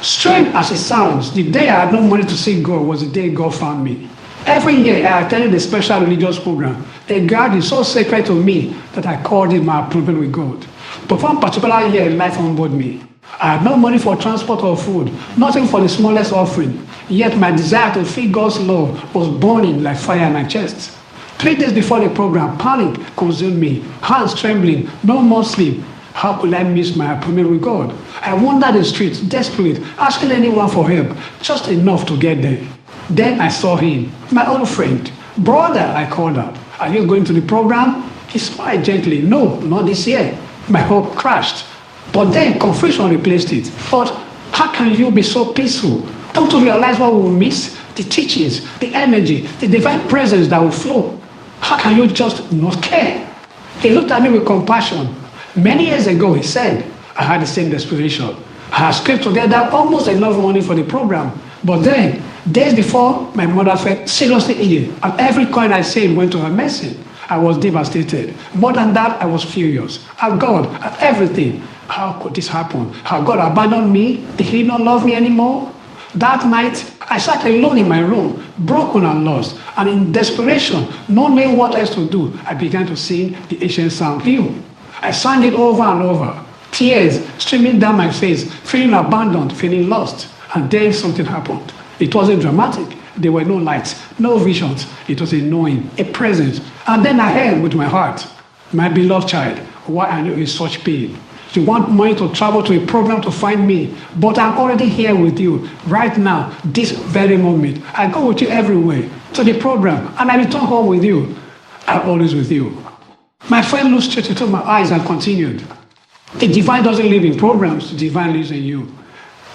Strange as it sounds, the day I had no money to see God was the day God found me. Every year I attended a special religious program. The God is so sacred to me that I called it my appointment with God. But one particular year, life humbled me. I had no money for transport or food, nothing for the smallest offering. Yet my desire to feel God's love was burning like fire in my chest. 3 days before the program, panic consumed me, hands trembling, no more sleep. How could I miss my appointment with God? I wandered the streets, desperate, asking anyone for help, just enough to get there. Then I saw him, my old friend. Brother, I called out, are you going to the program? He smiled gently. No, not this year. My hope crashed. But then confusion replaced it. But how can you be so peaceful? Don't you realize what we will miss? The teachings, the energy, the divine presence that will flow. How can you just not care? He looked at me with compassion. Many years ago, he said, I had the same desperation. I had scraped together almost enough money for the program. But then, days before, my mother fell seriously ill, and every coin I saved went to her medicine. I was devastated. More than that, I was furious. At God, at everything. How could this happen? How God abandoned me? Did he not love me anymore? That night, I sat alone in my room, broken and lost. And in desperation, not knowing what else to do, I began to sing the ancient psalm hymn. I sang it over and over, tears streaming down my face, feeling abandoned, feeling lost. And then something happened. It wasn't dramatic. There were no lights, no visions. It was a knowing, a presence. And then I heard with my heart, my beloved child, why are you in such pain? You want money to travel to a program to find me, but I'm already here with you right now, this very moment. I go with you everywhere, to the program, and I return home with you. I'm always with you. My friend looked straight into my eyes and continued. The divine doesn't live in programs, the divine lives in you.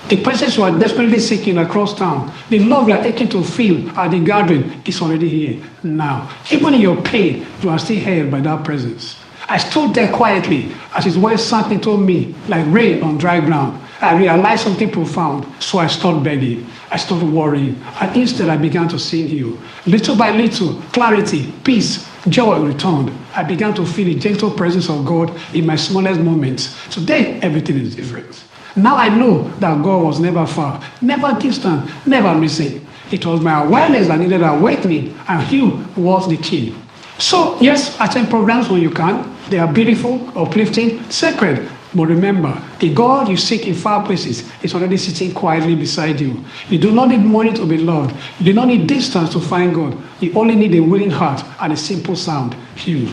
The presence you are desperately seeking across town, the love you are aching to feel at the gathering is already here, now. Even in your pain, you are still held by that presence. I stood there quietly as his words sank into me like rain on dry ground. I realized something profound, so I stopped begging. I stopped worrying, and instead I began to sing you. Little by little, clarity, peace, joy returned. I began to feel the gentle presence of God in my smallest moments. Today, everything is different. Now I know that God was never far, never distant, never missing. It was my awareness that needed awakening, and He was the key. So, yes, attend programs when you can. They are beautiful, uplifting, sacred. But remember, the God you seek in far places is already sitting quietly beside you. You do not need money to be loved. You do not need distance to find God. You only need a willing heart and a simple sound. Huge.